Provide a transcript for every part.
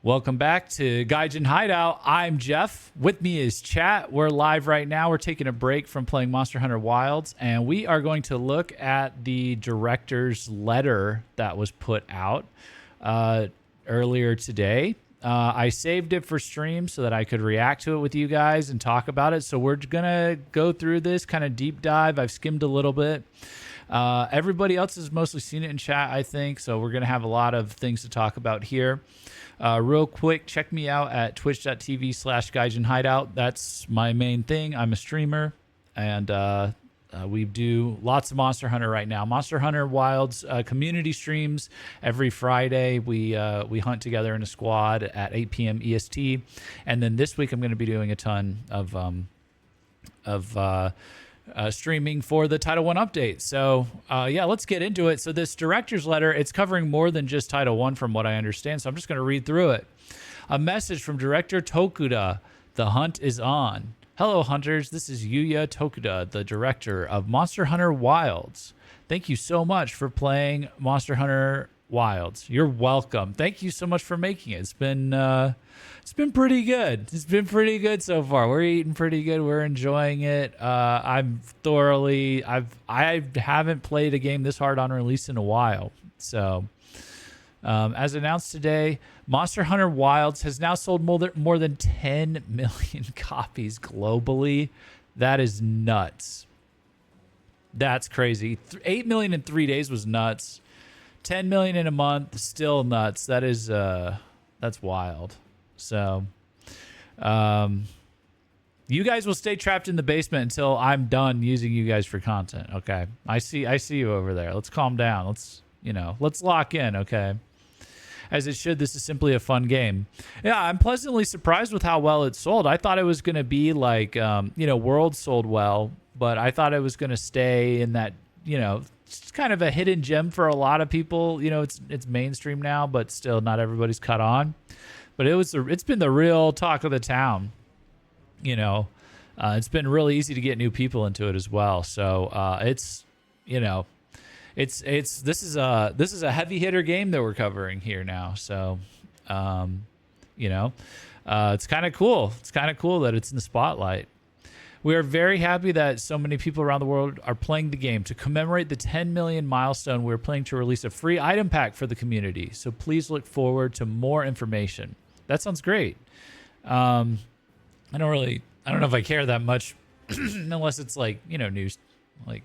Welcome back to Gaijin Hideout. I'm Jeff. With me is Chat. We're live right now. We're taking a break from playing Monster Hunter Wilds, and we are going to look at the director's letter that was put out earlier today. I saved it for stream so that I could react to it with you guys and talk about it. So we're going to go through this kind of deep dive. I've skimmed a little bit. Everybody else has mostly seen it in chat, I think. So we're going to have a lot of things to talk about here. Real quick, check me out at twitch.tv/Gaijin Hideout. That's my main thing. I'm a streamer, and we do lots of Monster Hunter right now. Monster Hunter Wilds community streams every Friday. We hunt together in a squad at 8 p.m. EST, and then this week I'm going to be doing a ton of streaming for the Title 1 update. So yeah, let's get into it. So this director's letter, it's covering more than just Title 1 from what I understand. So I'm just going to read through it. A message from director Tokuda. The hunt is on. Hello, hunters. This is Yuya Tokuda, the director of Monster Hunter Wilds. Thank you so much for playing Monster Hunter Wilds. You're welcome. Thank you so much for making it. It's been pretty good. It's been pretty good so far. We're eating pretty good. We're enjoying it. I haven't played a game this hard on release in a while. So, as announced today, Monster Hunter Wilds has now sold more than 10 million copies globally. That is nuts. That's crazy. 8 million in 3 days was nuts. 10 million in a month, still nuts. That is, that's wild. So, you guys will stay trapped in the basement until I'm done using you guys for content. Okay. I see you over there. Let's calm down. Let's lock in. Okay. As it should. This is simply a fun game. Yeah. I'm pleasantly surprised with how well it sold. I thought it was going to be like, World sold well, but I thought it was going to stay in that, it's kind of a hidden gem for a lot of people. It's mainstream now, but still not everybody's caught on. But it's been the real talk of the town. It's been really easy to get new people into it as well. So this is a heavy hitter game that we're covering here now. So it's kind of cool. It's kind of cool that it's in the spotlight. We are very happy that so many people around the world are playing the game. To commemorate the 10 million milestone, we're planning to release a free item pack for the community. So please look forward to more information. That sounds great. I don't know if I care that much unless it's like, news, like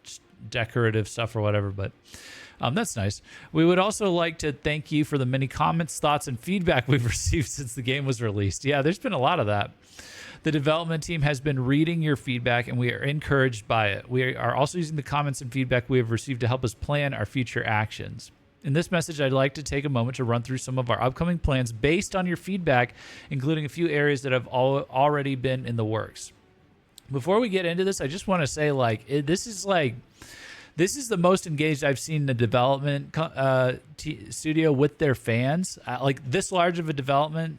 just decorative stuff or whatever, but that's nice. We would also like to thank you for the many comments, thoughts, and feedback we've received since the game was released. Yeah, there's been a lot of that. The development team has been reading your feedback, and we are encouraged by it. We are also using the comments and feedback we have received to help us plan our future actions. In this message, I'd like to take a moment to run through some of our upcoming plans based on your feedback, including a few areas that have already been in the works. Before we get into this, I just want to say, this is the most engaged I've seen the development studio with their fans. This large of a development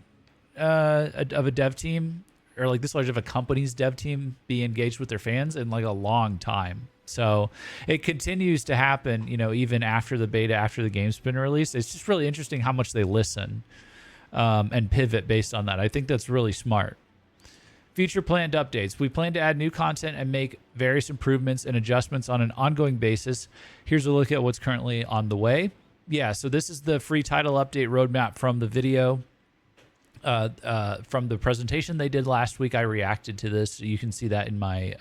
of a dev team, or this large of a company's dev team be engaged with their fans in a long time. So it continues to happen, even after the beta, after the game's been released. It's just really interesting how much they listen and pivot based on that. I think that's really smart. Future planned updates. We plan to add new content and make various improvements and adjustments on an ongoing basis. Here's a look at what's currently on the way. Yeah, so this is the free title update roadmap from the video. From the presentation they did last week. I reacted to this. You can see that in my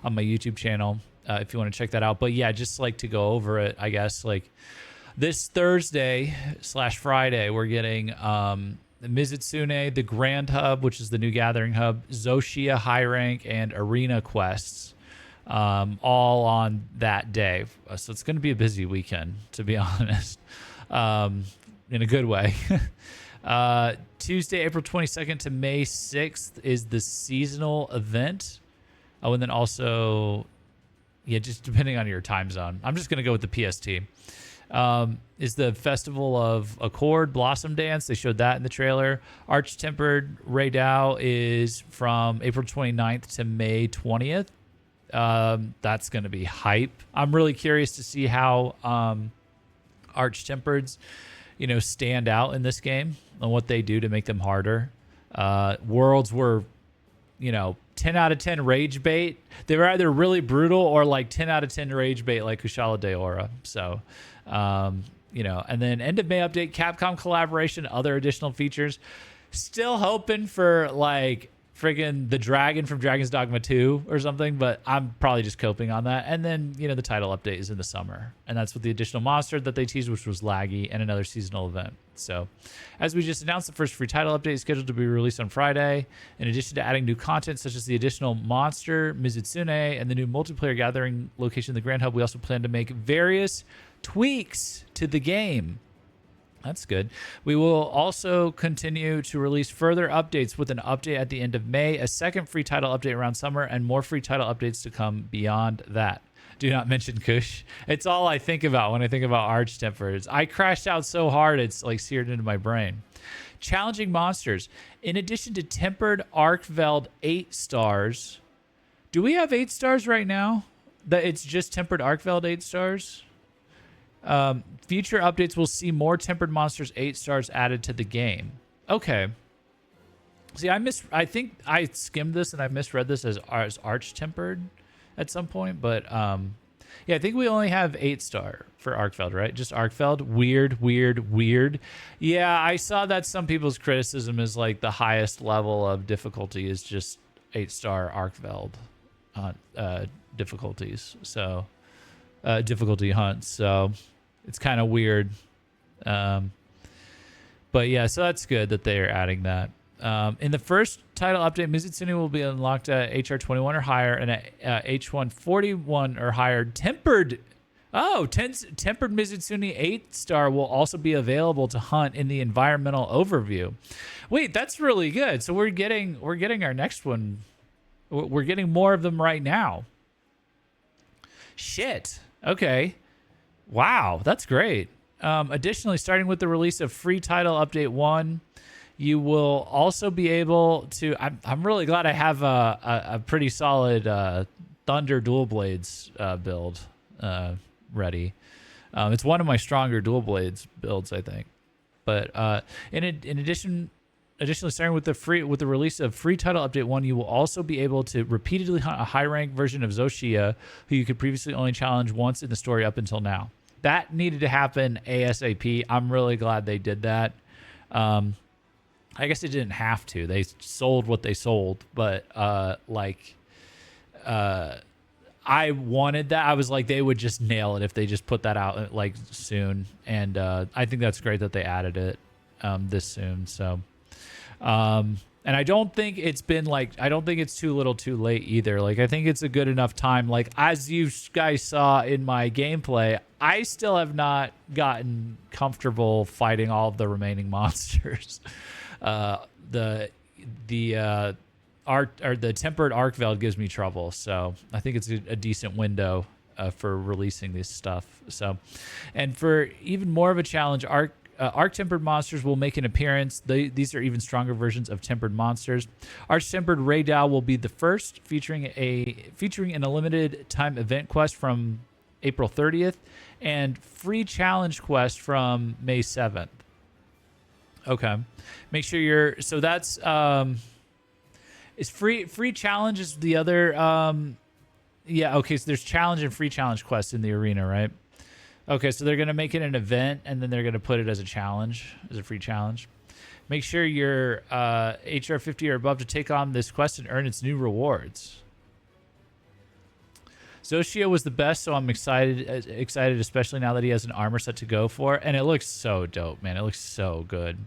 on my YouTube channel if you want to check that out. But yeah, just to go over it, I guess this Thursday/Friday we're getting Mizutsune, the Grand Hub, which is the new Gathering Hub, Zoshia High Rank, and Arena quests, all on that day. So it's going to be a busy weekend, to be honest, in a good way. Tuesday, April 22nd to May 6th is the seasonal event. Oh, and then also, just depending on your time zone, I'm just going to go with the PST, is the Festival of Accord Blossom Dance. They showed that in the trailer. Arch-Tempered Hideout is from April 29th to May 20th. That's going to be hype. I'm really curious to see how Arch-Tempered's stand out in this game and what they do to make them harder. Worlds were, 10 out of 10 rage bait. They were either really brutal or like 10 out of 10 rage bait like Kushala Daora. So, and then end of May update, Capcom collaboration, other additional features. Still hoping for like friggin' the dragon from Dragon's Dogma 2 or something, but I'm probably just coping on that. And then, the title update is in the summer. And that's with the additional monster that they teased, which was laggy, and another seasonal event. So, as we just announced, the first free title update is scheduled to be released on Friday. In addition to adding new content, such as the additional monster, Mizutsune, and the new multiplayer gathering location in the Grand Hub, we also plan to make various tweaks to the game. That's good. We will also continue to release further updates with an update at the end of May, a second free title update around summer, and more free title updates to come beyond that. Do not mention Kush. It's all I think about when I think about Arch Tempers. I crashed out so hard it's like seared into my brain. Challenging monsters. In addition to Tempered Arkveld 8 stars, do we have 8 stars right now? That it's just Tempered Arkveld 8 stars? Future updates will see more Tempered Monsters 8 stars added to the game. Okay. See, I think I skimmed this and I misread this as Arch Tempered at some point, but yeah, I think we only have 8-star for Arkveld, right? Just Arkveld. Weird. Yeah, I saw that some people's criticism is like the highest level of difficulty is just 8-star Arkveld difficulties. So difficulty hunts. So it's kind of weird. But yeah, so that's good that they are adding that. In the first title update, Mizutsune will be unlocked at HR 21 or higher and at H1 41 or higher. Tempered Mizutsune 8-star will also be available to hunt in the environmental overview. Wait, that's really good. So we're getting our next one. We're getting more of them right now. Shit. Okay. Wow, that's great. Additionally, starting with the release of free title update 1, you will also be able to. I'm really glad I have a pretty solid Thunder Dual Blades build ready. It's one of my stronger Dual Blades builds, I think. But in addition. Additionally, starting with the release of free title update 1, you will also be able to repeatedly hunt a high-rank version of Zoshia, who you could previously only challenge once in the story up until now. That needed to happen ASAP. I'm really glad they did that. I guess they didn't have to. They sold what they sold, but I wanted that. I was like, they would just nail it if they just put that out like soon, and I think that's great that they added it this soon. So. And I don't think it's too little too late either. Like, I think it's a good enough time. Like, as you guys saw in my gameplay, I still have not gotten comfortable fighting all of the remaining monsters. The Tempered Arkveld gives me trouble. So I think it's a decent window for releasing this stuff. So, and for even more of a challenge, Arch-Tempered monsters will make an appearance. These are even stronger versions of Tempered monsters. Arch-Tempered Raydal will be the first, featuring in a limited time event quest from April 30th and free challenge quest from May 7th. Okay, make sure so that's is free challenge is the other yeah, okay, so there's challenge and free challenge quests in the arena, right? Okay, so they're going to make it an event, and then they're going to put it as a challenge, as a free challenge. Make sure you're HR 50 or above to take on this quest and earn its new rewards. Zoshia was the best, so I'm excited, especially now that he has an armor set to go for. And it looks so dope, man. It looks so good.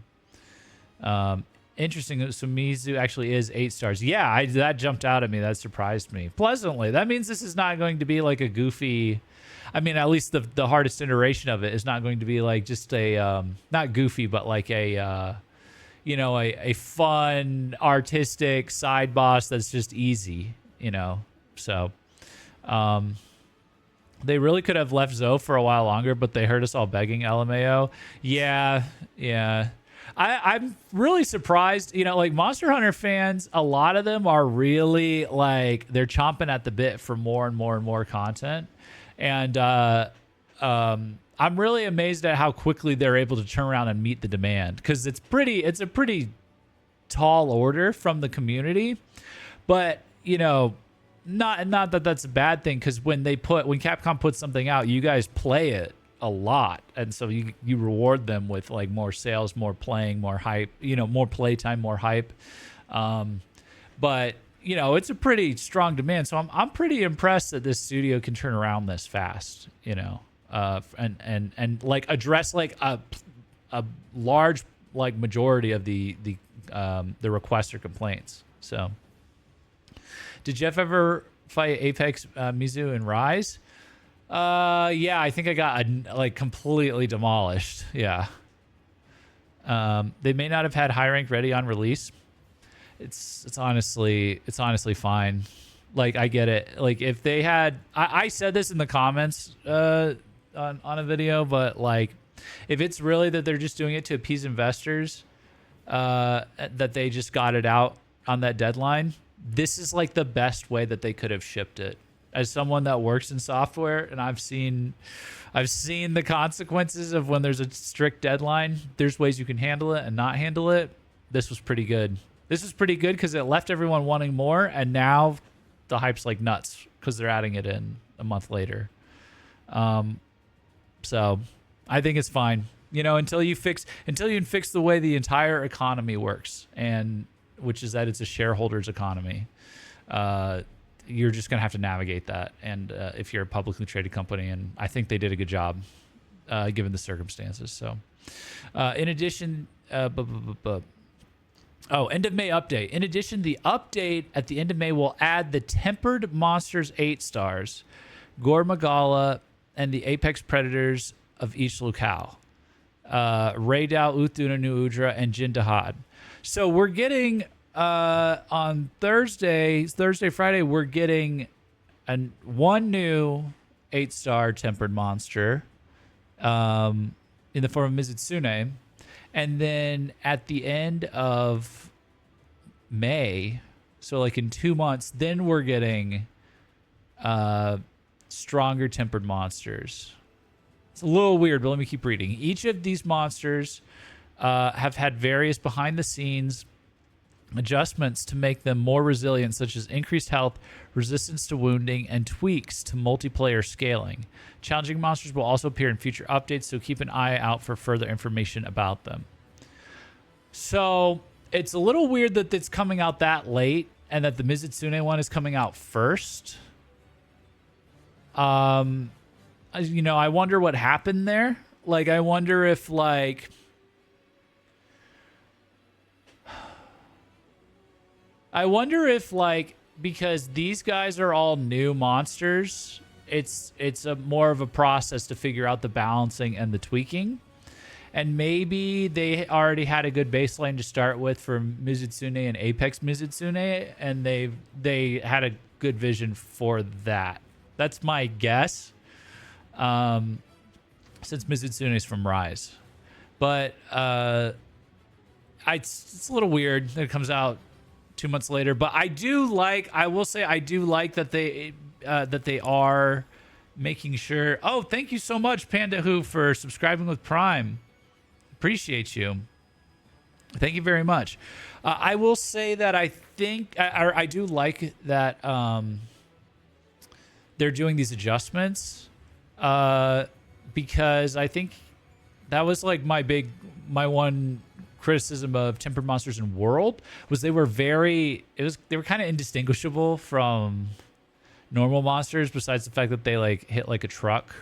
Interesting. So Mizu actually is 8 stars. Yeah, that jumped out at me. That surprised me pleasantly. That means this is not going to be like a goofy... I mean, at least the hardest iteration of it is not going to be like just a not goofy, but like a fun artistic side boss that's just easy, So they really could have left Zoe for a while longer, but they heard us all begging LMAO. Yeah. I'm really surprised, like Monster Hunter fans, a lot of them are really like they're chomping at the bit for more and more and more content. And I'm I'm really amazed at how quickly they're able to turn around and meet the demand, because it's a pretty tall order from the community. But not that that's a bad thing, because when Capcom puts something out, you guys play it a lot, and so you reward them with like more sales, more playing, more hype, more playtime, more hype. But it's a pretty strong demand, so I'm pretty impressed that this studio can turn around this fast, and like address like a large like majority of the requests or complaints. So, did Jeff ever fight Apex, Mizu, and Rise? Yeah, I think I got like completely demolished. Yeah. They may not have had high rank ready on release. It's honestly fine. Like, I get it. Like, if they had, I said this in the comments on a video, but like, if it's really that they're just doing it to appease investors, that they just got it out on that deadline, this is like the best way that they could have shipped it. As someone that works in software, and I've seen the consequences of when there's a strict deadline. There's ways you can handle it and not handle it. This was pretty good. This was pretty good because it left everyone wanting more, and now the hype's like nuts because they're adding it in a month later. So I think it's fine. Until you can fix the way the entire economy works, and which is that it's a shareholders economy. You're just gonna have to navigate that, and if you're a publicly traded company, and I think they did a good job given the circumstances. So, in addition, end of May update. In addition, the update at the end of May will add the Tempered Monsters 8 stars, Gore Magala, and the Apex Predators of each locale, Hideout, Uthuna, New Udra, and Jindahad. So we're getting. On Friday, we're getting one new 8-star tempered monster in the form of Mizutsune. And then at the end of May, so like in 2 months, then we're getting stronger tempered monsters. It's a little weird, but let me keep reading. Each of these monsters have had various behind-the-scenes adjustments to make them more resilient, such as increased health, resistance to wounding, and tweaks to multiplayer scaling. Challenging monsters will also appear in future updates, so keep an eye out for further information about them. So it's a little weird that it's coming out that late and that the Mizutsune one is coming out first. I wonder what happened there. Like, I wonder if because these guys are all new monsters, it's a more of a process to figure out the balancing and the tweaking. And maybe they already had a good baseline to start with for Mizutsune and Apex Mizutsune, and they had a good vision for that. That's my guess. Since Mizutsune is from Rise. But it's a little weird that it comes out 2 months later, but I do like that they are making sure. Oh, thank you so much, Panda Who, for subscribing with Prime. Appreciate you. Thank you very much. I will say that I do like that they're doing these adjustments because I think that was like my one criticism of Tempered Monsters in World was they were kind of indistinguishable from normal monsters, besides the fact that they like hit like a truck,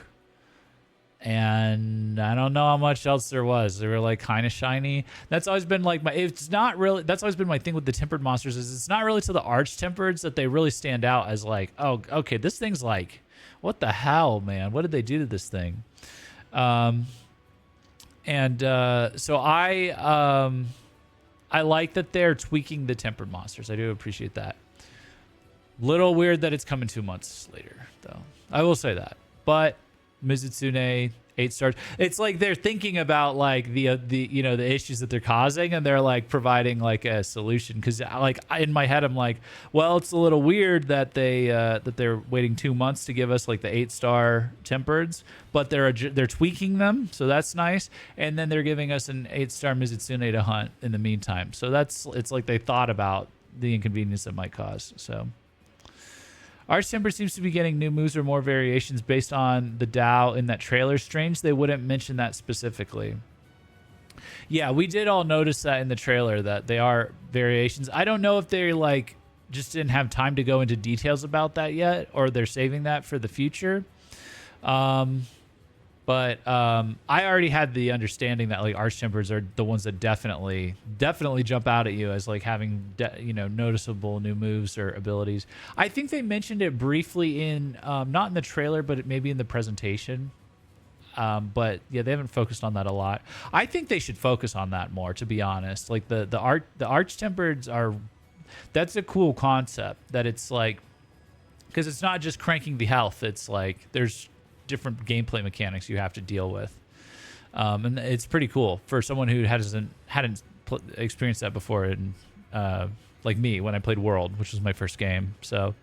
and I don't know how much else there was. They were like kind of shiny. That's always been like that's always been my thing with the Tempered Monsters, is it's not really to the Arch Tempereds that they really stand out as like, oh, okay, this thing's like, what the hell, man, what did they do to this thing? So I like that they're tweaking the Tempered Monsters. I do appreciate that. Little weird that it's coming 2 months later, though. I will say that. But Mizutsune 8 stars. It's like they're thinking about like the the issues that they're causing, and they're like providing like a solution. Because like in my head, I'm like, well, it's a little weird that they're waiting 2 months to give us like the 8-star tempereds, but they're tweaking them, so that's nice. And then they're giving us an 8-star Mizutsune to hunt in the meantime. So it's like they thought about the inconvenience it might cause. So. Arch Temper seems to be getting new moves or more variations based on the Dow in that trailer. Strange they wouldn't mention that specifically. Yeah, we did all notice that in the trailer, that they are variations. I don't know if they like just didn't have time to go into details about that yet, or they're saving that for the future. But I already had the understanding that like Arch Tempers are the ones that definitely jump out at you as like having noticeable new moves or abilities. I think they mentioned it briefly in not in the trailer, but maybe in the presentation. But yeah, they haven't focused on that a lot. I think they should focus on that more, to be honest. Like the Arch Tempereds are, that's a cool concept. That it's like, because it's not just cranking the health. It's like there's different gameplay mechanics you have to deal with, and it's pretty cool for someone who hadn't experienced that before. And like me, when I played World, which was my first game. So,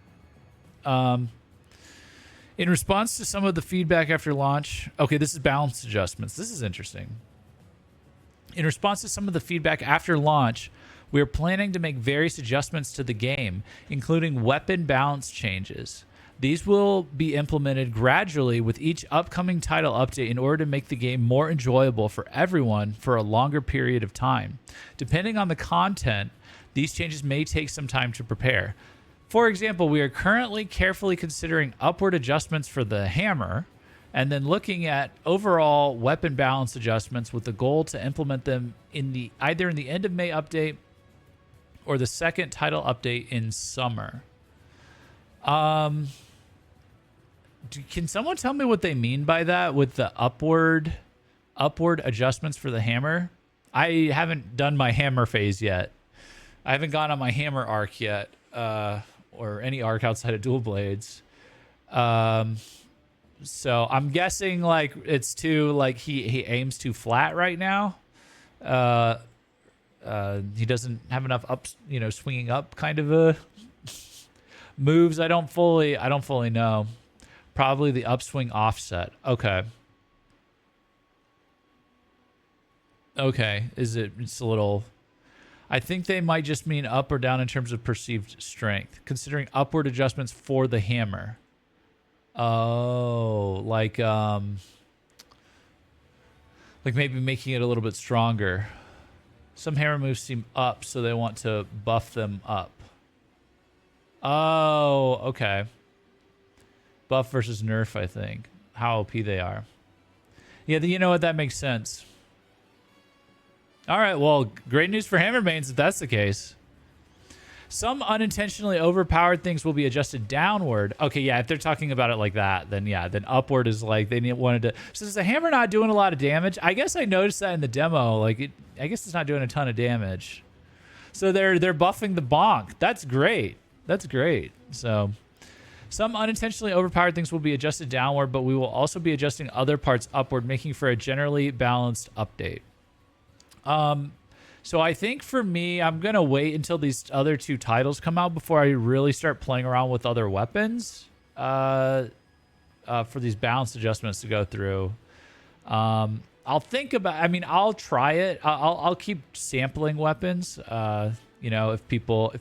in response to some of the feedback after launch, okay, this is balance adjustments. This is interesting. In response to some of the feedback after launch, we are planning to make various adjustments to the game, including weapon balance changes. These will be implemented gradually with each upcoming title update in order to make the game more enjoyable for everyone for a longer period of time. Depending on the content, these changes may take some time to prepare. For example, we are currently carefully considering upward adjustments for the hammer, and then looking at overall weapon balance adjustments with the goal to implement them either in the end of May update or the second title update in summer. Can someone tell me what they mean by that with the upward adjustments for the hammer? I haven't done my hammer phase yet. I haven't gone on my hammer arc yet, or any arc outside of dual blades. So I'm guessing like it's too like he aims too flat right now. He doesn't have enough swinging up kind of a moves. I don't fully know. Probably the upswing offset. Okay. It's a little, I think they might just mean up or down in terms of perceived strength, considering upward adjustments for the hammer. Oh, like maybe making it a little bit stronger. Some hammer moves seem up, so they want to buff them up. Oh, okay. Buff versus nerf, I think. How OP they are. Yeah, you know what? That makes sense. All right, well, great news for hammer mains if that's the case. Some unintentionally overpowered things will be adjusted downward. Okay, yeah, if they're talking about it like that, then yeah, then upward is like they wanted to. So is the hammer not doing a lot of damage? I guess I noticed that in the demo. Like, I guess it's not doing a ton of damage. So they're buffing the bonk. That's great. That's great. So some unintentionally overpowered things will be adjusted downward, but we will also be adjusting other parts upward, making for a generally balanced update. So I think for me, I'm going to wait until these other two titles come out before I really start playing around with other weapons for these balance adjustments to go through. I'll think about, I mean, I'll try it. I'll keep sampling weapons. If people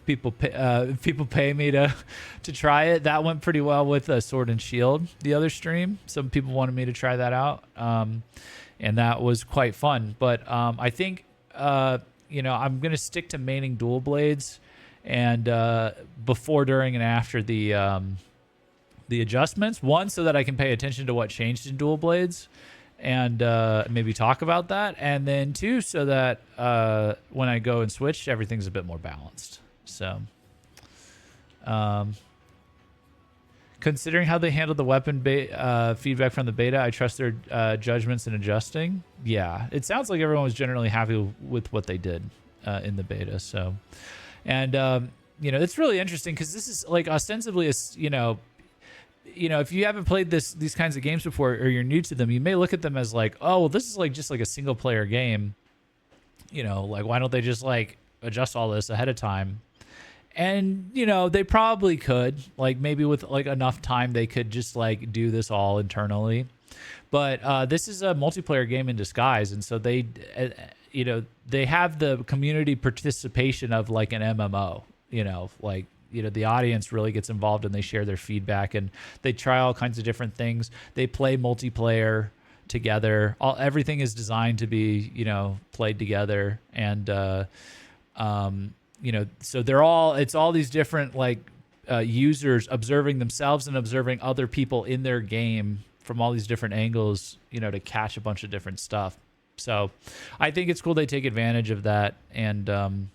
pay me to try it. That went pretty well with Sword and Shield, the other stream. Some people wanted me to try that out. And that was quite fun. But I think, I'm going to stick to maining dual blades and before, during, and after the adjustments. One, so that I can pay attention to what changed in dual blades and maybe talk about that. And then two, so that when I go and switch, everything's a bit more balanced. So considering how they handled the weapon feedback from the beta, I trust their judgments in adjusting. Yeah, it sounds like everyone was generally happy with what they did in the beta. So, and it's really interesting because this is like ostensibly if you haven't played these kinds of games before, or you're new to them, you may look at them as like, oh, well, this is like just like a single player game. Like, why don't they just like adjust all this ahead of time? And, they probably could, like, maybe with like enough time, they could just like do this all internally. But this is a multiplayer game in disguise. And so they have the community participation of like an MMO, the audience really gets involved and they share their feedback and they try all kinds of different things. They play multiplayer together. Everything is designed to be, played together. And, so it's all these different like users observing themselves and observing other people in their game from all these different angles, to catch a bunch of different stuff. So I think it's cool they take advantage of that and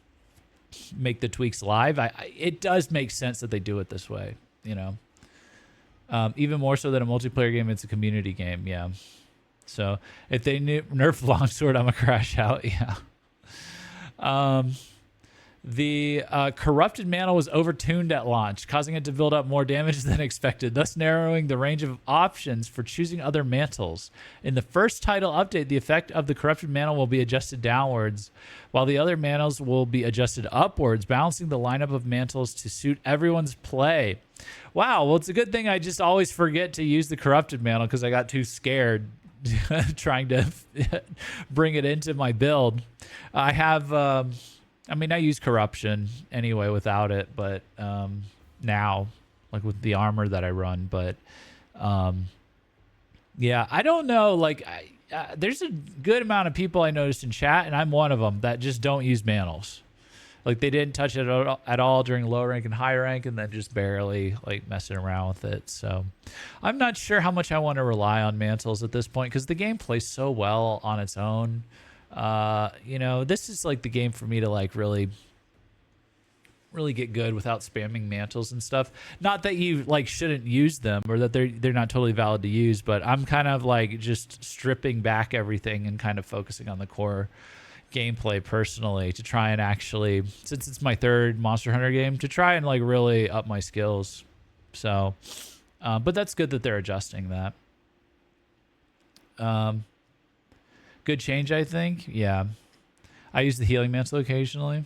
make the tweaks live. It does make sense that they do it this way, even more so than a multiplayer game. It's a community game. Yeah. So if they nerf longsword, I'm a crash out. Yeah. The corrupted mantle was overtuned at launch, causing it to build up more damage than expected, thus narrowing the range of options for choosing other mantles. In the first title update, the effect of the corrupted mantle will be adjusted downwards, while the other mantles will be adjusted upwards, balancing the lineup of mantles to suit everyone's play. Wow, well, it's a good thing I just always forget to use the corrupted mantle because I got too scared trying to bring it into my build. I have... I use corruption anyway without it, but now, like with the armor that I run, but yeah, I don't know. Like, there's a good amount of people I noticed in chat, and I'm one of them, that just don't use mantles. Like, they didn't touch it at all during low rank and high rank, and then just barely like messing around with it. So I'm not sure how much I want to rely on mantles at this point because the game plays so well on its own. This is like the game for me to like really get good without spamming mantles and stuff. Not that you like shouldn't use them or that they're not totally valid to use, but I'm kind of like just stripping back everything and kind of focusing on the core gameplay personally to try and actually, since it's my third Monster Hunter game, to try and like really up my skills. So, but that's good that they're adjusting that. Good change, I think. Yeah. I use the healing mantle occasionally.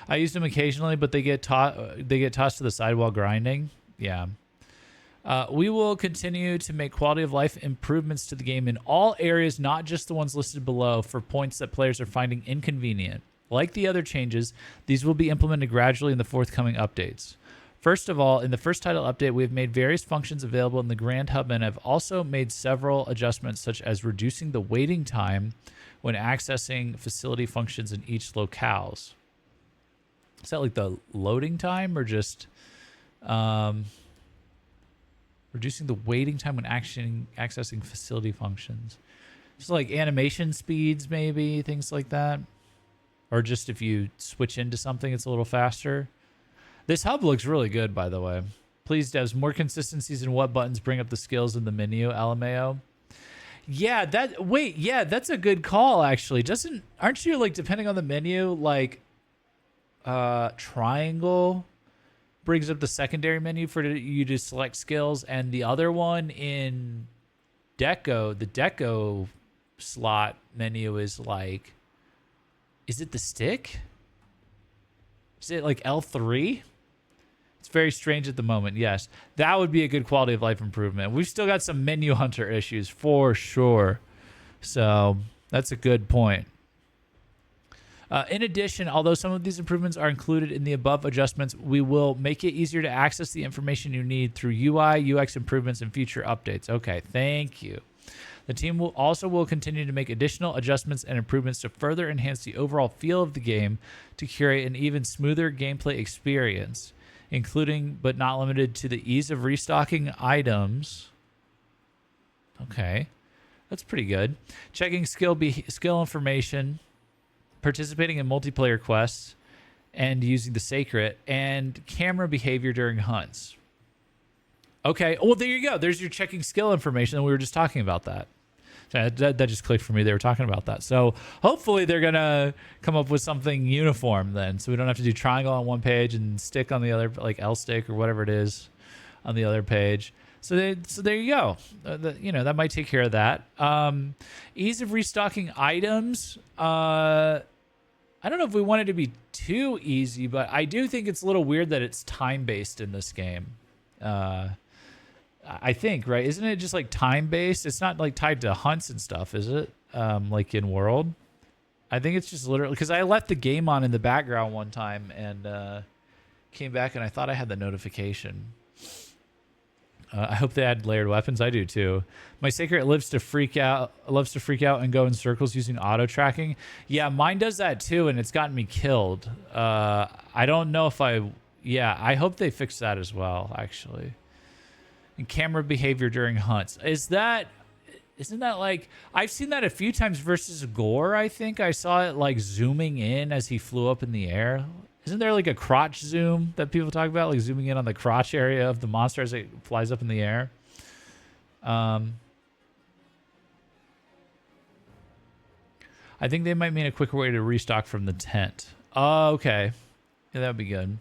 I use them occasionally, but they get tossed to the side while grinding. Yeah. We will continue to make quality of life improvements to the game in all areas, not just the ones listed below, for points that players are finding inconvenient. Like the other changes, these will be implemented gradually in the forthcoming updates. First of all, in the first title update, we have made various functions available in the Grand Hub and have also made several adjustments, such as reducing the waiting time when accessing facility functions in each locales. Is that like the loading time or just reducing the waiting time when accessing facility functions? Just like animation speeds, maybe, things like that. Or just if you switch into something, it's a little faster. This hub looks really good, by the way. Please, devs, more consistencies in what buttons bring up the skills in the menu, LMAO. Yeah, that's a good call, actually. Aren't you, like, depending on the menu, like, triangle brings up the secondary menu for you to select skills, and the other one in Deco, the Deco slot menu is, like, is it the stick? Is it, like, L3? It's very strange at the moment. Yes, that would be a good quality of life improvement. We've still got some menu hunter issues for sure. So that's a good point. In addition, although some of these improvements are included in the above adjustments, we will make it easier to access the information you need through UI, UX improvements, and future updates. Okay, thank you. The team will continue to make additional adjustments and improvements to further enhance the overall feel of the game to curate an even smoother gameplay experience, including but not limited to the ease of restocking items. Okay, that's pretty good. Checking skill information, participating in multiplayer quests, and using the sacred, and camera behavior during hunts. Okay, well, there you go. There's your checking skill information, and we were just talking about that. That just clicked for me. They were talking about that. So hopefully they're going to come up with something uniform then, so we don't have to do triangle on one page and stick on the other, like L stick or whatever it is on the other page. So there you go. That might take care of that. Ease of restocking items. I don't know if we want it to be too easy, but I do think it's a little weird that it's time based in this game. I think, right? Isn't it just like time based? It's not like tied to hunts and stuff, is it? Like in World. I think it's just literally because I left the game on in the background one time and came back and I thought I had the notification. I hope they add layered weapons. I do too. My Sacred loves to freak out and go in circles using auto tracking. Yeah, mine does that too, and it's gotten me killed. I don't know if I hope they fix that as well, actually. And camera behavior during hunts. Isn't that like, I've seen that a few times versus Gore, I think. I saw it like zooming in as he flew up in the air. Isn't there like a crotch zoom that people talk about, like zooming in on the crotch area of the monster as it flies up in the air? I think they might mean a quicker way to restock from the tent. Oh, okay. Yeah, that would be good.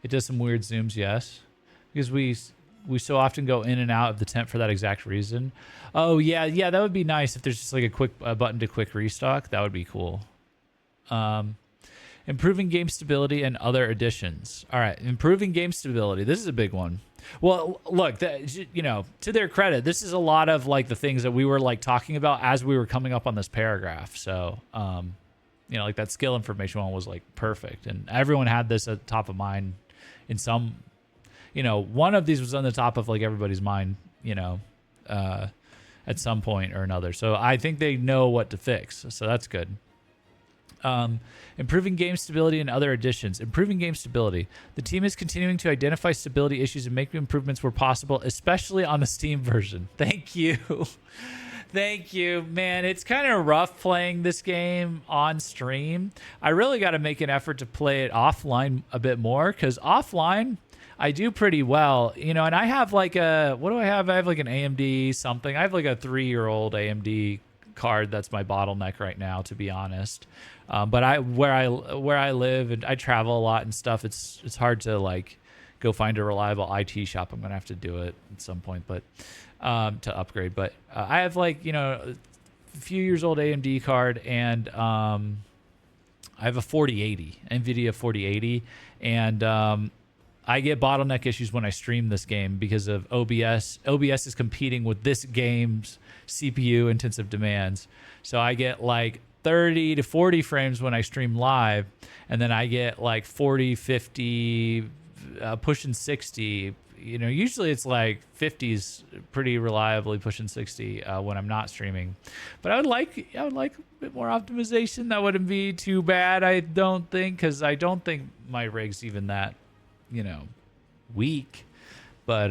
It does some weird zooms, yes. Because we so often go in and out of the tent for that exact reason. Oh, yeah, that would be nice if there's just like a button to quick restock. That would be cool. Improving game stability and other additions. All right, improving game stability. This is a big one. Well, look, to their credit, this is a lot of like the things that we were like talking about as we were coming up on this paragraph. So, like that skill information one was like perfect, and everyone had this at the top of mind in some. One of these was on the top of like everybody's mind, at some point or another. So I think they know what to fix. So that's good. Improving game stability and other additions. Improving game stability. The team is continuing to identify stability issues and make improvements where possible, especially on the Steam version. Thank you. Thank you, man. It's kind of rough playing this game on stream. I really got to make an effort to play it offline a bit more, because offline I do pretty well, and I have like what do I have? I have like an AMD something. I have like a 3-year-old AMD card that's my bottleneck right now, to be honest. But where I live and I travel a lot and stuff, it's hard to like go find a reliable IT shop. I'm gonna have to do it at some point, but to upgrade. But I have like a few years old AMD card, and I have a 4080 NVIDIA 4080, and I get bottleneck issues when I stream this game because of OBS. OBS is competing with this game's CPU intensive demands. So I get like 30 to 40 frames when I stream live, and then I get like 40, 50, pushing 60. Usually it's like 50s pretty reliably pushing 60 when I'm not streaming. But I would like a bit more optimization. That wouldn't be too bad, I don't think, because I don't think my rig's even that weak. But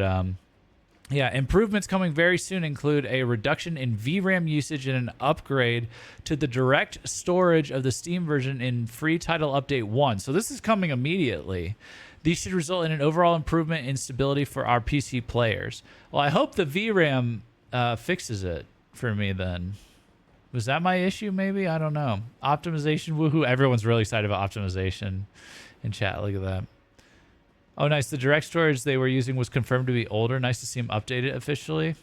improvements coming very soon include a reduction in VRAM usage and an upgrade to the direct storage of the Steam version in free title update 1. So this is coming immediately. These should result in an overall improvement in stability for our PC players. Well, I hope the VRAM fixes it for me then. Was that my issue maybe? I don't know. Optimization, woohoo. Everyone's really excited about optimization in chat. Look at that. Oh, nice. The direct storage they were using was confirmed to be older. Nice to see them updated officially.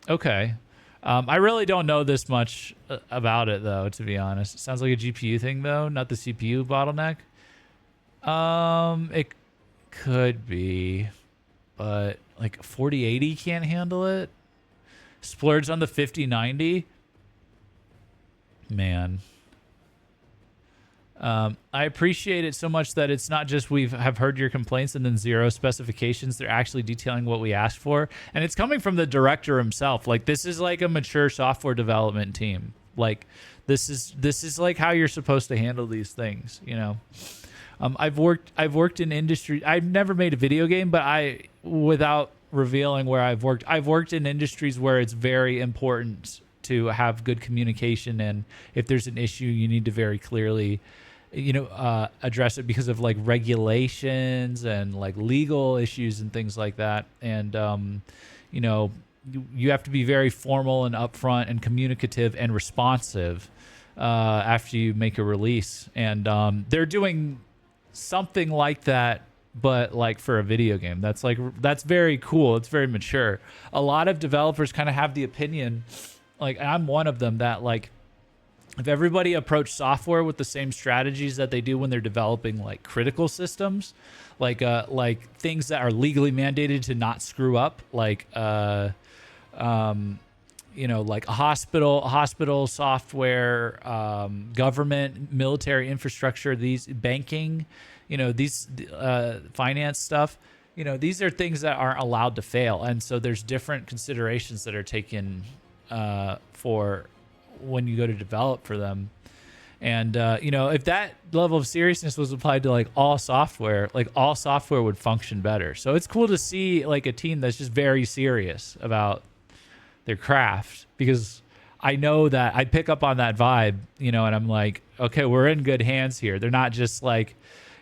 Okay. I really don't know this much about it, though, to be honest. It sounds like a GPU thing, though, not the CPU bottleneck. It could be, but like 4080 can't handle it. Splurge on the 5090. Man. I appreciate it so much that it's not just have heard your complaints and then zero specifications. They're actually detailing what we asked for, and it's coming from the director himself. Like, this is like a mature software development team. Like, this is like how you're supposed to handle these things. I've worked in industry. I've never made a video game, but without revealing where I've worked in industries where it's very important to have good communication, and if there's an issue, you need to very clearly address it because of like regulations and like legal issues and things like that. And you have to be very formal and upfront and communicative and responsive after you make a release. And they're doing something like that but like for a video game. That's very cool. It's very mature. A lot of developers kind of have the opinion, like I'm one of them, that like if everybody approached software with the same strategies that they do when they're developing like critical systems, like things that are legally mandated to not screw up, like like a hospital software, government, military infrastructure, these banking, these finance stuff, these are things that aren't allowed to fail. And so there's different considerations that are taken for when you go to develop for them. And, if that level of seriousness was applied to like all software would function better. So it's cool to see like a team that's just very serious about their craft, because I know that I pick up on that vibe, and I'm like, okay, we're in good hands here. They're not just like,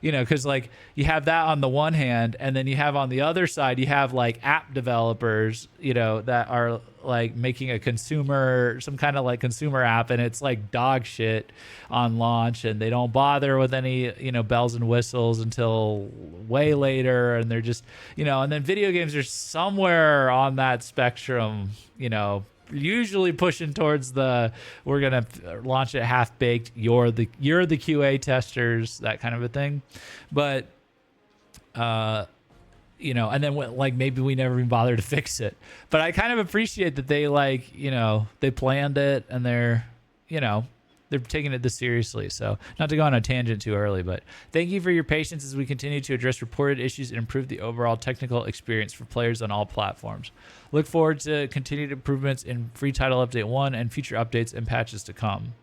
because like you have that on the one hand, and then you have on the other side, you have like app developers, that are like making some kind of like consumer app, and it's like dog shit on launch, and they don't bother with any, bells and whistles until way later. And they're just, and then video games are somewhere on that spectrum, usually pushing towards we're going to launch it half baked. You're the QA testers, that kind of a thing. But, and then like maybe we never even bother to fix it. But I kind of appreciate that they like, they planned it, and they're taking it this seriously. So not to go on a tangent too early, but thank you for your patience as we continue to address reported issues and improve the overall technical experience for players on all platforms. Look forward to continued improvements in Free Title Update 1 and future updates and patches to come.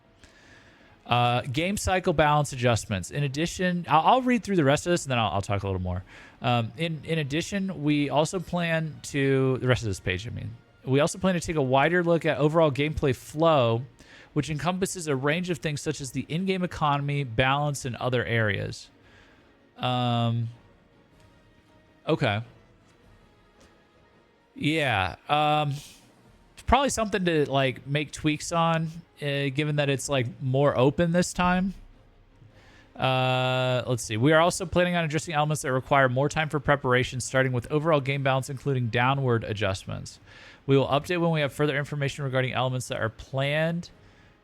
Game cycle balance adjustments. In addition, I'll read through the rest of this, and then I'll talk a little more. In addition, we also plan to, the rest of this page, we also plan to take a wider look at overall gameplay flow, which encompasses a range of things such as the in-game economy, balance, and other areas. Okay. Yeah. It's probably something to like make tweaks on, given that it's like more open this time. Let's see. We are also planning on addressing elements that require more time for preparation, starting with overall game balance, including downward adjustments. We will update when we have further information regarding elements that are planned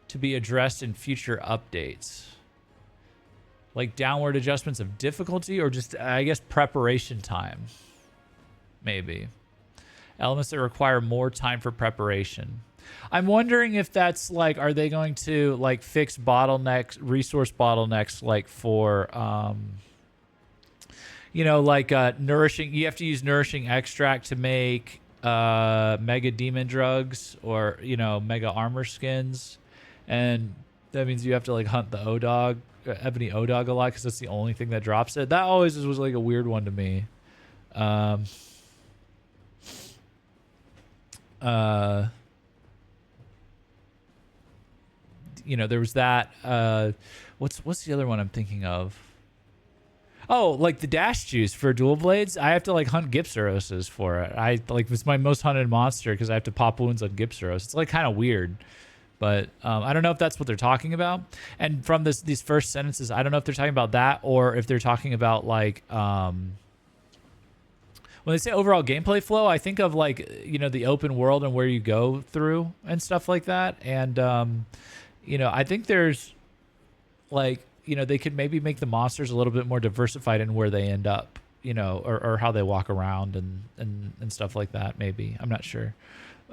to be addressed in future updates. Like downward adjustments of difficulty, or just, I guess, preparation time. Maybe. Elements that require more time for preparation. I'm wondering if that's like, are they going to like fix bottlenecks, resource bottlenecks, like for, nourishing, you have to use nourishing extract to make mega demon drugs, or, mega armor skins. And that means you have to like hunt the O-Dog, Ebony O-Dog a lot, because that's the only thing that drops it. That always was like a weird one to me. There was that. What's the other one I'm thinking of? Oh, like the dash juice for dual blades. I have to like hunt Gypsaroses for it. It's my most hunted monster because I have to pop wounds on Gypsaros. It's like kind of weird. But I don't know if that's what they're talking about. And from these first sentences, I don't know if they're talking about that, or if they're talking about like when they say overall gameplay flow, I think of like, the open world and where you go through and stuff like that. And, I think there's like, they could maybe make the monsters a little bit more diversified in where they end up, or how they walk around and stuff like that. Maybe. I'm not sure.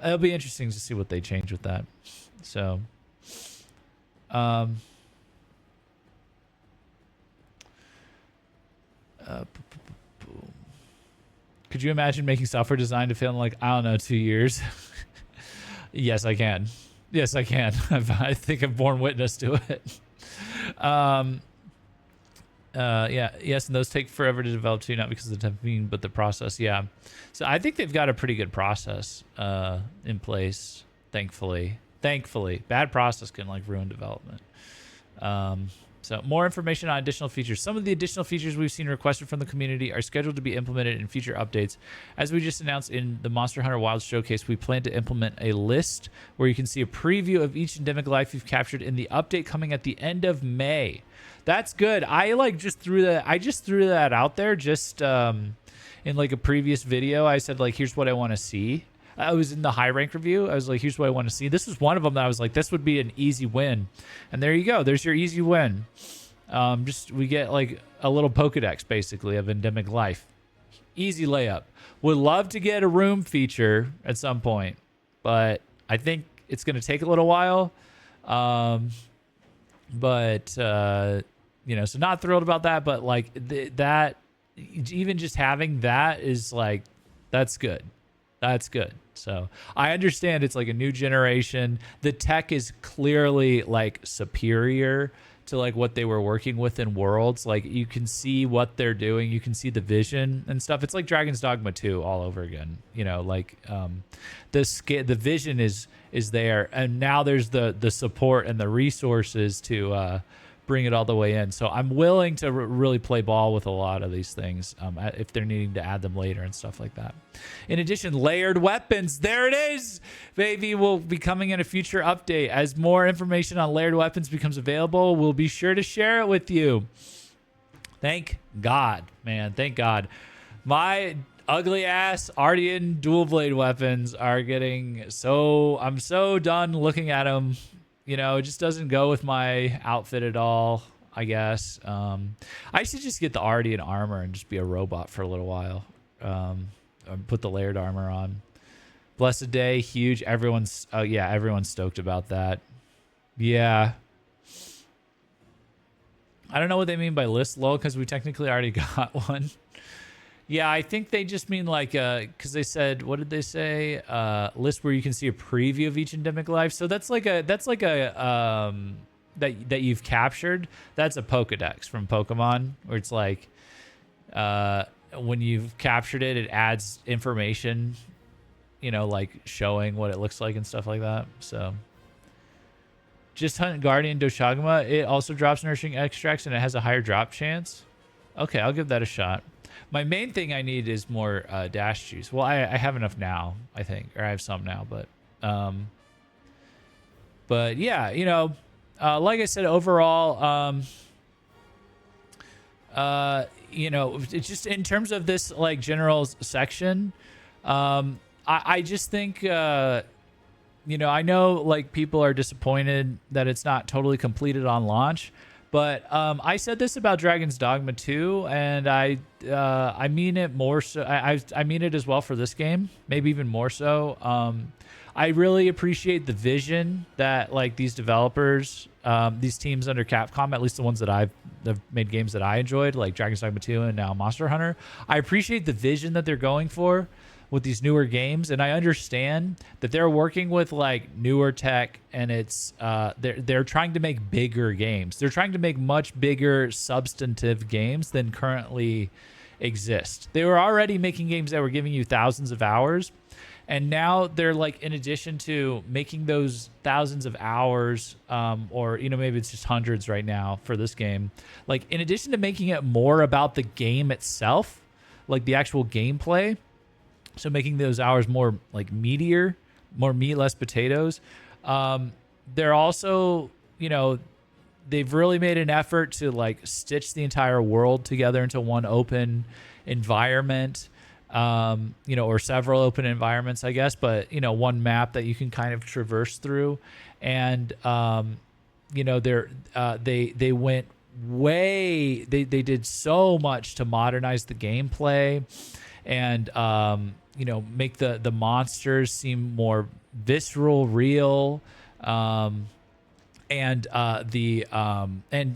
It'll be interesting to see what they change with that. So, could you imagine making software design to fail in like, I don't know, 2 years? Yes, I can. Yes, I can. I think I've borne witness to it. Yeah, yes, and those take forever to develop too, not because of the timing, but the process. Yeah. So I think they've got a pretty good process in place, thankfully. Thankfully. Bad process can like ruin development. So more information on additional features. Some of the additional features we've seen requested from the community are scheduled to be implemented in future updates. As we just announced in the Monster Hunter Wilds showcase, we plan to implement a list where you can see a preview of each endemic life you've captured in the update coming at the end of May. That's good. I just threw that out there just in like a previous video. I said like, here's what I want to see. I was in the high rank review. I was like, here's what I want to see. This was one of them that I was like, this would be an easy win. And there you go. There's your easy win. We get like a little Pokedex basically of endemic life. Easy layup. Would love to get a room feature at some point, but I think it's going to take a little while. So not thrilled about that, but like that, even just having that is like, that's good. That's good. So I understand it's like a new generation. The tech is clearly like superior to like what they were working with in Worlds. Like you can see what they're doing. You can see the vision and stuff. It's like Dragon's Dogma 2 all over again. You know, like the vision is there, and now there's the support and the resources to bring it all the way in. So I'm willing to really play ball with a lot of these things if they're needing to add them later and stuff like that. In addition, layered weapons. There it is, baby. Will be coming in a future update. As more information on layered weapons becomes available, we'll be sure to share it with you. Thank God, man. Thank God. My ugly ass Ardean dual blade weapons are getting I'm so done looking at them. You know, it just doesn't go with my outfit at all, I guess. I should just get the Ardean armor and just be a robot for a little while. Put the layered armor on. Blessed Day, huge. Everyone's stoked about that. Yeah. I don't know what they mean by list low, because we technically already got one. Yeah, I think they just mean like, because they said, what did they say? List where you can see a preview of each endemic life. So that's like a that you've captured. That's a Pokedex from Pokemon, where it's like, when you've captured it, it adds information, you know, like showing what it looks like and stuff like that. So just hunt Guardian Doshaguma. It also drops nourishing extracts and it has a higher drop chance. Okay, I'll give that a shot. My main thing I need is more dash juice. Well, I have enough now, I think, or I have some now, but yeah, you know, like I said, overall, you know, it's just in terms of this like general section, I just think, you know, I know like people are disappointed that it's not totally completed on launch. But I said this about Dragon's Dogma 2, and I mean it more so. I mean it as well for this game, maybe even more so. I really appreciate the vision that like these developers, these teams under Capcom, at least the ones that have made games that I enjoyed, like Dragon's Dogma 2 and now Monster Hunter. I appreciate the vision that they're going for with these newer games, and I understand that they're working with like newer tech, and it's they're trying to make bigger games. They're trying to make much bigger substantive games than currently exist. They were already making games that were giving you thousands of hours, and now they're like, in addition to making those thousands of hours, or you know, maybe it's just hundreds right now for this game, like in addition to making it more about the game itself, like the actual gameplay, so making those hours more like meatier, more meat, less potatoes. They're also, you know, they've really made an effort to like stitch the entire world together into one open environment, you know, or several open environments, I guess, but, you know, one map that you can kind of traverse through. And, you know, they went way, they did so much to modernize the gameplay and, you know, make the monsters seem more visceral, real, and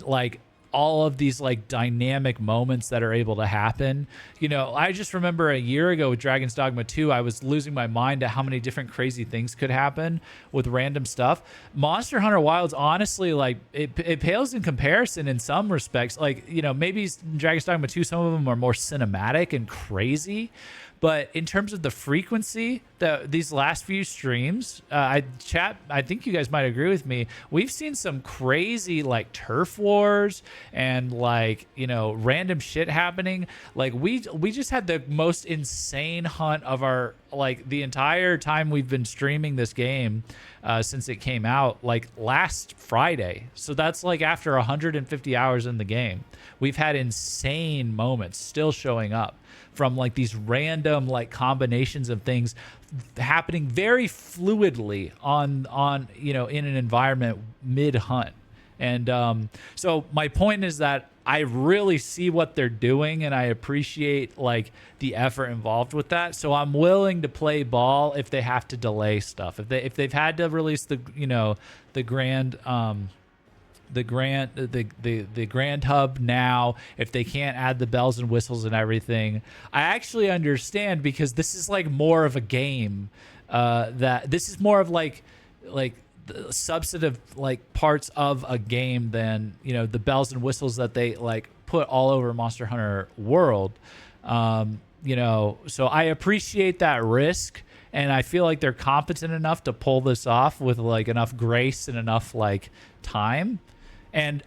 like all of these like dynamic moments that are able to happen. You know, I just remember a year ago with Dragon's Dogma 2, I was losing my mind at how many different crazy things could happen with random stuff. Monster Hunter Wilds, honestly, like it pales in comparison in some respects. Like, you know, maybe Dragon's Dogma 2, some of them are more cinematic and crazy, But in terms of the frequency, these last few streams, I think you guys might agree with me. We've seen some crazy like turf wars and like, you know, random shit happening. Like we just had the most insane hunt of our, like, the entire time we've been streaming this game since it came out, like last Friday. So that's like after 150 hours in the game. We've had insane moments still showing up from like these random like combinations of things happening very fluidly on you know, in an environment mid hunt. And so my point is that I really see what they're doing, and I appreciate like the effort involved with that. So I'm willing to play ball if they have to delay stuff. If they've had to release the, you know, the grand hub now, if they can't add the bells and whistles and everything, I actually understand, because this is like more of a game that this is more of like the substantive like parts of a game than, you know, the bells and whistles that they like put all over Monster Hunter World. You know, so I appreciate that risk, and I feel like they're competent enough to pull this off with like enough grace and enough like time. And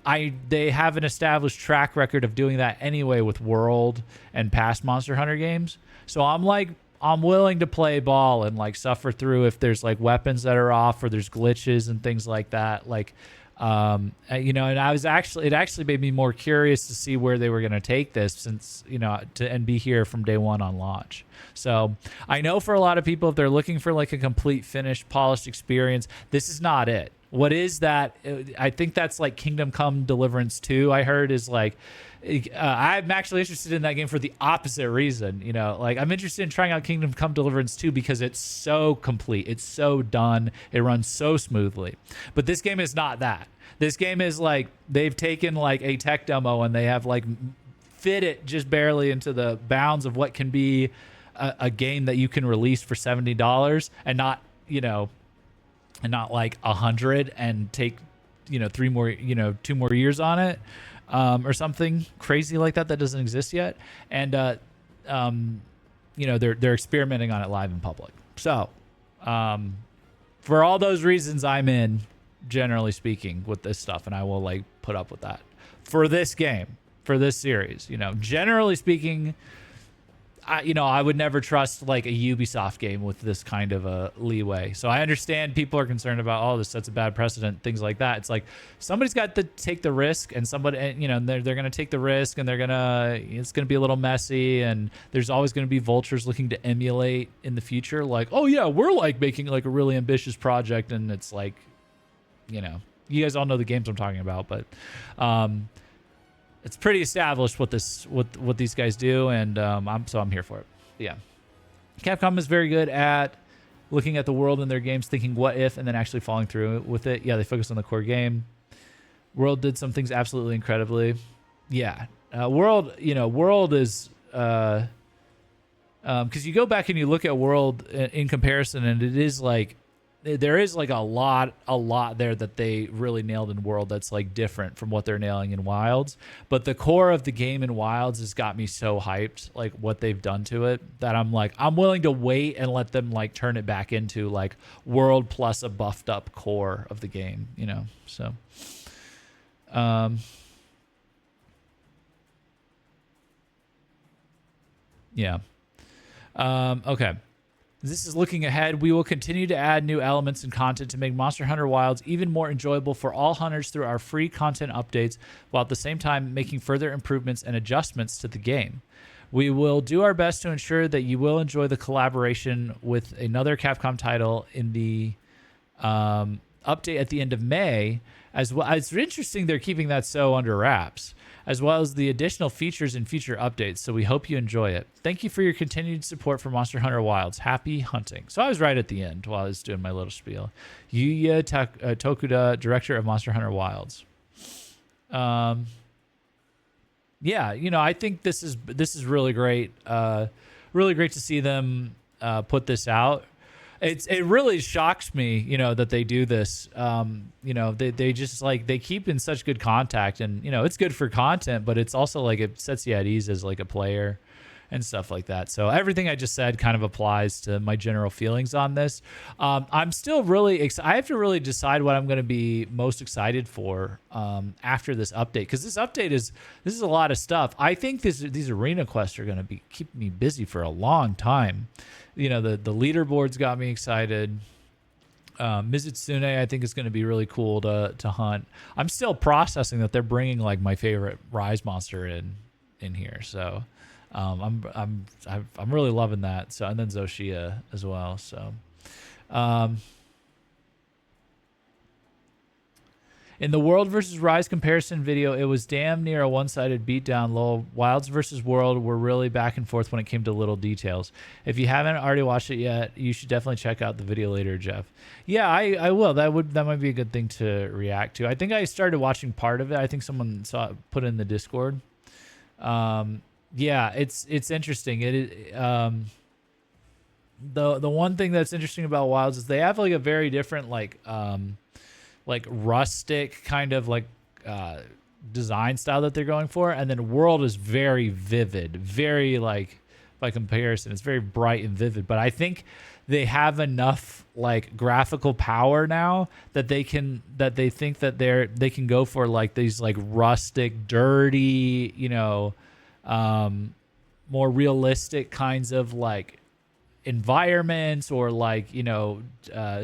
they have an established track record of doing that anyway with World and past Monster Hunter games. So I'm willing to play ball and like suffer through if there's like weapons that are off or there's glitches and things like that. Like, you know, and it actually made me more curious to see where they were going to take this, since, you know, and be here from day one on launch. So I know for a lot of people, if they're looking for like a complete, finished, polished experience, this is not it. What is that? I think that's like Kingdom Come Deliverance 2, I heard, is like, I'm actually interested in that game for the opposite reason. You know, like I'm interested in trying out Kingdom Come Deliverance 2 because it's so complete. It's so done. It runs so smoothly. But this game is not that. This game is like, they've taken like a tech demo and they have like fit it just barely into the bounds of what can be a game that you can release for $70 and not, you know, and not like 100 and take, you know, 2 more years on it, or something crazy like that doesn't exist yet. And you know, they're experimenting on it live in public. So for all those reasons, I'm in, generally speaking, with this stuff, and I will like put up with that for this game, for this series. You know, generally speaking, I would never trust like a Ubisoft game with this kind of a leeway. So I understand people are concerned about, oh, this sets a bad precedent, things like that. It's like somebody's got to take the risk, and somebody, you know, they're going to take the risk, and it's going to be a little messy, and there's always going to be vultures looking to emulate in the future. Like, oh yeah, we're like making like a really ambitious project, and it's like, you know, you guys all know the games I'm talking about, but it's pretty established what these guys do, and I'm here for it. But yeah, Capcom is very good at looking at the world in their games, thinking what if, and then actually following through with it. Yeah, they focus on the core game. World did some things absolutely incredibly. Yeah, World is because you go back and you look at World in comparison, and it is like, there is like a lot there that they really nailed in World that's like different from what they're nailing in Wilds. But the core of the game in Wilds has got me so hyped, like what they've done to it, that I'm like, I'm willing to wait and let them like turn it back into like World plus a buffed up core of the game, you know? So, yeah. Okay. This is looking ahead. We will continue to add new elements and content to make Monster Hunter Wilds even more enjoyable for all hunters through our free content updates, while at the same time making further improvements and adjustments to the game. We will do our best to ensure that you will enjoy the collaboration with another Capcom title in the update at the end of May. As well, it's interesting they're keeping that so under wraps, as well as the additional features in future updates. So we hope you enjoy it. Thank you for your continued support for Monster Hunter Wilds. Happy hunting. So I was right at the end while I was doing my little spiel. Yuya Tokuda, director of Monster Hunter Wilds. Yeah, you know, I think this is really great. Really great to see them put this out. It really shocks me, you know, that they do this. You know, they just like, they keep in such good contact, and, you know, it's good for content, but it's also like, it sets you at ease as like a player. and stuff like that. So everything I just said kind of applies to my general feelings on this. I'm still really I have to really decide what I'm going to be most excited for after this update, because this update this is a lot of stuff. I think these arena quests are going to be keeping me busy for a long time. You know, the leaderboards got me excited. Mizutsune, I think, is going to be really cool to hunt. I'm still processing that they're bringing like my favorite Rise monster in here, so I'm really loving that. So, and then Zoshia as well. So, in the World versus Rise comparison video, it was damn near a one-sided beatdown. Lol. Wilds versus World were really back and forth when it came to little details. If you haven't already watched it yet, you should definitely check out the video later, Jeff. Yeah, I will. That might be a good thing to react to. I think I started watching part of it. I think someone put it in the Discord. Yeah, it's interesting. The one thing that's interesting about Wilds is they have like a very different like rustic kind of like design style that they're going for, and then World is very vivid, very like, by comparison, it's very bright and vivid. But I think they have enough like graphical power now that they think that they can go for like these like rustic, dirty, you know, more realistic kinds of like environments, or like, you know,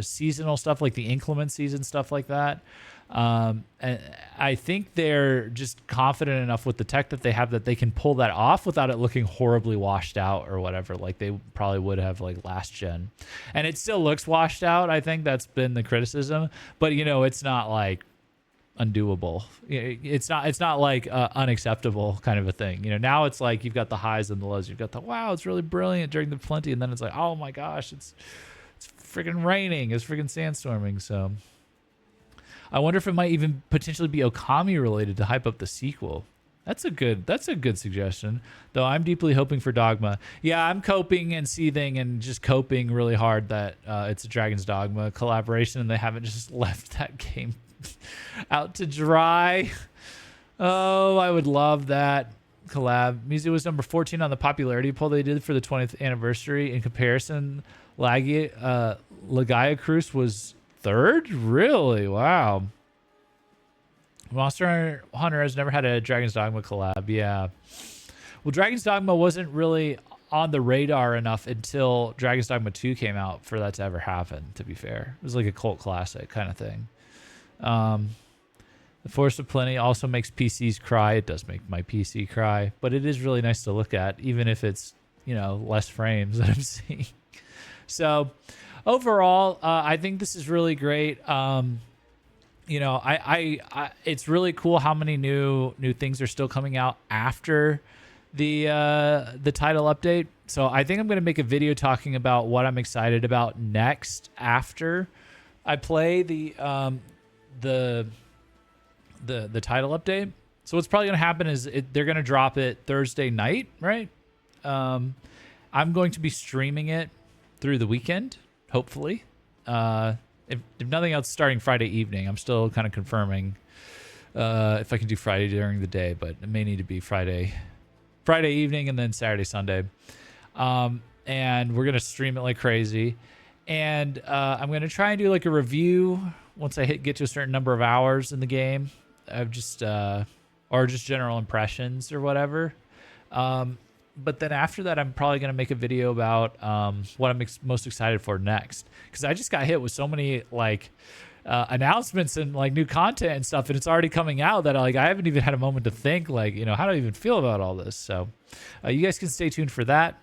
seasonal stuff like the inclement season, stuff like that. And I think they're just confident enough with the tech that they have that they can pull that off without it looking horribly washed out or whatever, like they probably would have like last gen. And it still looks washed out. I think that's been the criticism, but you know, it's not like undoable. It's not like unacceptable kind of a thing. You know, now it's like you've got the highs and the lows. You've got the wow, it's really brilliant during the plenty, and then it's like, oh my gosh, it's freaking raining, it's freaking sandstorming. So I wonder if it might even potentially be Okami related to hype up the sequel. That's a good suggestion, though I'm deeply hoping for Dogma. Yeah, I'm coping and seething and just coping really hard that it's a Dragon's Dogma collaboration and they haven't just left that game out to dry. Oh, I would love that collab. Mizu was number 14 on the popularity poll they did for the 20th anniversary. In comparison, Lagaya Cruz was third? Really? Wow. Monster Hunter has never had a Dragon's Dogma collab. Yeah. Well, Dragon's Dogma wasn't really on the radar enough until Dragon's Dogma 2 came out for that to ever happen, to be fair. It was like a cult classic kind of thing. The Forest of Plenty also makes PCs cry. It does make my PC cry, but it is really nice to look at, even if it's, you know, less frames that I'm seeing. So overall, I think this is really great. You know, I it's really cool how many new things are still coming out after the title update. So I think I'm going to make a video talking about what I'm excited about next after I play the title update. So what's probably going to happen is they're going to drop it Thursday night, right? I'm going to be streaming it through the weekend, hopefully. If nothing else, starting Friday evening. I'm still kind of confirming if I can do Friday during the day, but it may need to be Friday evening and then Saturday, Sunday. And we're going to stream it like crazy. And I'm going to try and do like a review once I get to a certain number of hours in the game of just or just general impressions or whatever. But then after that, I'm probably going to make a video about what I'm most excited for next, because I just got hit with so many like announcements and like new content and stuff, and it's already coming out that I haven't even had a moment to think, like, you know, how do I even feel about all this? So you guys can stay tuned for that.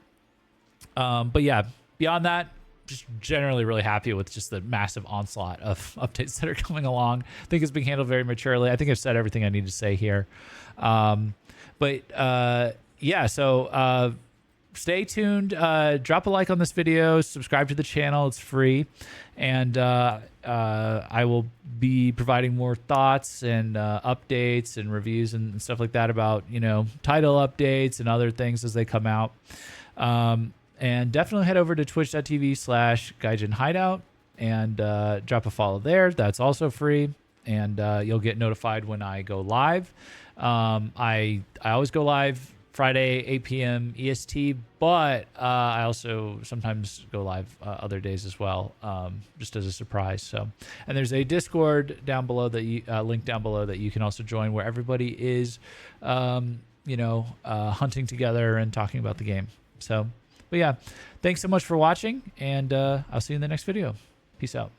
But yeah, beyond that, just generally really happy with just the massive onslaught of updates that are coming along. I think it's being handled very maturely. I think I've said everything I need to say here. Yeah, so stay tuned. Drop a like on this video. Subscribe to the channel. It's free. And I will be providing more thoughts and updates and reviews and stuff like that about, you know, title updates and other things as they come out. And definitely head over to twitch.tv/Gaijin Hideout and drop a follow there. That's also free. And you'll get notified when I go live. I always go live Friday, 8 p.m. EST, but I also sometimes go live other days as well, just as a surprise. So, and there's a Discord down below that you link down below that you can also join, where everybody is, hunting together and talking about the game. So, but yeah, thanks so much for watching, and I'll see you in the next video. Peace out.